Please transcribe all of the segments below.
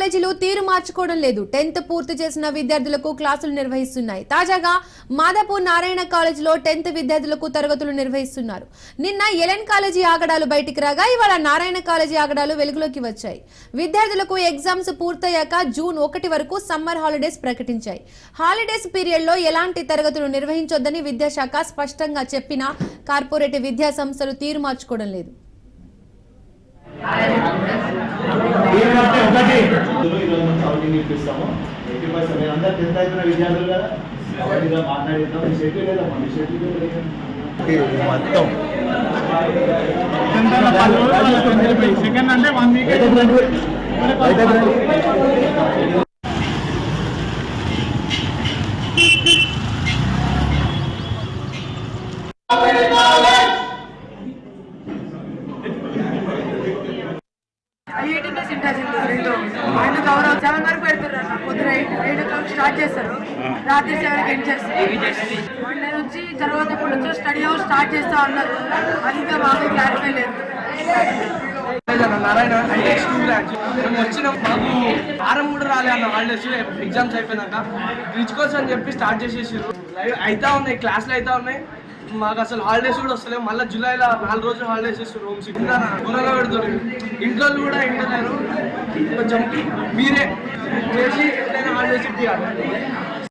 కాలేజీలు తీరు మార్చుకోవడం లేదు. 10th పూర్తి చేసిన విద్యార్థులకు క్లాసులు నిర్వహిస్తున్నాయి. తాజాగా మాదాపూర్ నారాయణ కాలేజీలో 10th విద్యార్థులకు తరగతులు నిర్వహిస్తున్నారు. నిన్న ఎలెన్ కాలేజీ ఆగడాలు బయటికి రాగా ఇవాళ నారాయణ కాలేజీ ఆగడాలు వెలుగులోకి వచ్చాయి. విద్యార్థులకు ఎగ్జామ్స్ పూర్తయ్యాక జూన్ 1 వరకు సమ్మర్ హాలిడేస్ ప్రకటించాయి. హాలిడేస్ పీరియడ్ లో ఎలాంటి తరగతులు నిర్వహించొద్దని విద్యాశాఖ స్పష్టంగా చెప్పినా కార్పొరేట్ విద్యా సంస్థలు తీరు మార్చుకోవడం లేదు. గౌరవ్ 7 వరకు పెడుతున్నారు. పొద్దున 8 o'clock స్టార్ట్ చేస్తారు, రాత్రి 7 ఎండ్ చేస్తారు. మండే నుంచి తర్వాత ఇప్పుడు నుంచి స్టడీ అవర్ స్టార్ట్ చేస్తా ఉన్నారు. అది ఇంకా మాకు క్లారిఫై లేదు. నారాయణ హైటెక్ స్కూల్ బ్రాంచ్ మేము వచ్చినాం. మాకు వారం కూడా రాలే అన్న హాలిడేస్. ఎగ్జామ్స్ అయిపోయినాక బ్రిడ్జ్ కోర్స్ అని చెప్పి స్టార్ట్ చేసేసారు. అయితే ఉన్నాయి, క్లాసులు అయితే ఉన్నాయి. మాకు అసలు హాలిడేస్ కూడా వస్తలేవు. మళ్ళీ జూలైలో 4 రోజులు హాలిడేస్ ఇస్తారు. రూమ్స్ త్వరగా పెడుతుంది. ఇంట్లో కూడా ఇంటలేరు. కొంచెం మీరే చేసి ఎట్లయినా హాలిడేస్ ఇప్పించాలి.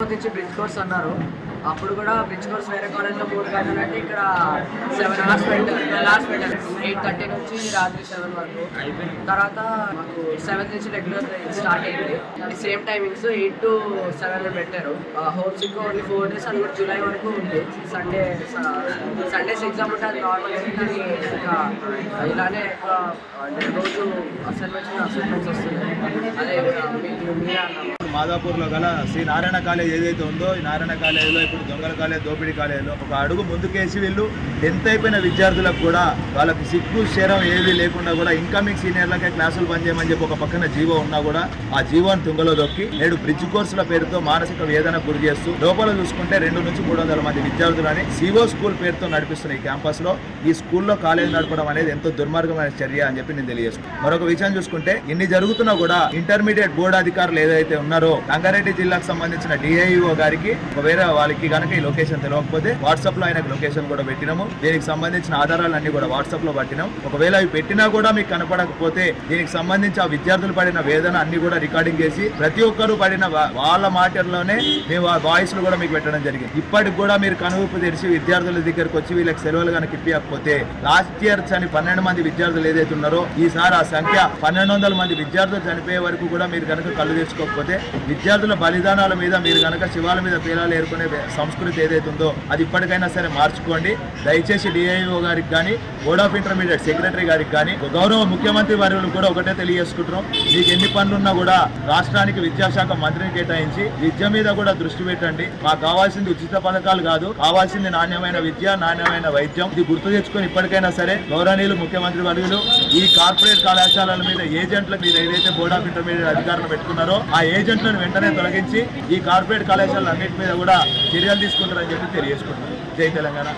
బ్రిడ్జ్ కోర్స్ అన్నారు. అప్పుడు కూడా బ్రిడ్జ్ కోర్స్ వేరే కాలేజ్లో 4 గంటలు అంటే ఇక్కడ 7 hours పెట్టారు, 12 hours పెట్టారు. 8:30 నుంచి రాత్రి 7 వరకు. తర్వాత మాకు 7 నుంచి రెగ్యులర్ స్టార్ట్ అయింది. సేమ్ టైమింగ్స్ 8 to 7 పెట్టారు. హోమ్ సిక్ ఓన్లీ 4 days అది కూడా జూలై వరకు ఉంది. సండేస్ ఎగ్జామ్ ఉంటే అది నార్మల్. కానీ ఇంకా ఇలానే అంటే రోజు అసైన్మెంట్స్ వస్తున్నాయి. అదే మాదాపూర్లో గల శ్రీ నారాయణ కాలేజ్ ఏదైతే ఉందో, ఈ నారాయణ కాలేజీలో ఇప్పుడు దొంగల కాలేజ్, దోపిడీ కాలేజీలో ఒక అడుగు ముందుకేసి వీళ్ళు 10th అయిపోయిన విద్యార్థులకు కూడా వాళ్ళకి సిగ్గు శరం ఏవి లేకుండా కూడా ఇన్కమింగ్ సీనియర్లకే క్లాసులు బంద్ చేయమని చెప్పి ఒక పక్కన జీవో ఉన్నా కూడా ఆ జీవోని తుంగలో దొక్కి నేడు బ్రిడ్జ్ కోర్సుల పేరుతో మానసిక వేదన గురి చేస్తూ లోపల చూసుకుంటే 200 నుంచి 300 మంది విద్యార్థులని సివో స్కూల్ పేరుతో నడిపిస్తున్న ఈ క్యాంపస్ లో ఈ స్కూల్లో కాలేజ్ నడపడం అనేది ఎంతో దుర్మార్గమైన చర్య అని చెప్పి నేను తెలియజేస్తున్నాను. మరొక విషయం చూసుకుంటే ఇన్ని జరుగుతున్నా కూడా ఇంటర్మీడియట్ బోర్డు అధికారులు ఏదైతే ఉన్నారో రంగారెడ్డి జిల్లాకు సంబంధించిన డిఐఓ గారికి ఒకవేళ వాళ్ళకి కనుక ఈ లొకేషన్ తెలియకపోతే వాట్సాప్ లో ఆయనకు లొకేషన్ కూడా పెట్టినాము. దీనికి సంబంధించిన ఆధారాలన్నీ కూడా వాట్సాప్ లో పెట్టినాం. ఒకవేళ అవి పెట్టినా కూడా మీకు కనపడకపోతే దీనికి సంబంధించి ఆ విద్యార్థులు పడిన వేదన అన్ని కూడా రికార్డింగ్ చేసి ప్రతి ఒక్కరు పడిన వాళ్ళ మాటల్లోనే మేము ఆ వాయిస్ లు కూడా మీకు పెట్టడం జరిగింది. ఇప్పటికి కూడా మీరు కనువిప్పు తెరిచి విద్యార్థుల దగ్గరకు వచ్చి వీళ్ళకి సెలవులు కనుక ఇప్పియకపోతే లాస్ట్ ఇయర్ 12 మంది విద్యార్థులు ఏదైతే ఉన్నారో ఈసారి ఆ సంఖ్య 1200 మంది విద్యార్థులు చనిపోయే వరకు కూడా మీరు కనుక కళ్ళు తెచ్చుకోకపోతే విద్యార్థుల బలిదానాల మీద మీరు కనుక శివాల మీద పేలాలు ఏర్కొనే సంస్కృతి ఏదైతే ఉందో అది ఇప్పటికైనా సరే మార్చుకోండి. దయచేసి డిఐఓ గారికి కానీ బోర్డ్ ఆఫ్ ఇంటర్మీడియట్ సెక్రటరీ గారికి కానీ గౌరవ ముఖ్యమంత్రి వర్యులు కూడా ఒకటే తెలియజేసుకుంటున్నాం. మీకు ఎన్ని పనులున్నా కూడా రాష్ట్రానికి విద్యాశాఖ మంత్రిని కేటాయించి విద్య మీద కూడా దృష్టి పెట్టండి. మాకు కావాల్సింది ఉచిత పథకాలు కాదు, కావాల్సింది నాణ్యమైన విద్య, నాణ్యమైన వైద్యం. ఇది గుర్తు తెచ్చుకొని ఇప్పటికైనా సరే గౌరవనీయులు ముఖ్యమంత్రి వర్యులు ఈ కార్పొరేట్ కళాశాలల మీద ఏజెంట్లకు మీరు ఏదైతే బోర్డ్ ఆఫ్ ఇంటర్మీడియట్ అధికారులు పెట్టుకున్నారో ఆ ఏజెంట్లను వెంటనే తొలగించి ఈ కార్పొరేట్ కళాశాలల అన్నింటి మీద కూడా చర్యలు తీసుకుంటారని చెప్పి తెలియజేసుకుంటున్నారు. జై తెలంగాణ.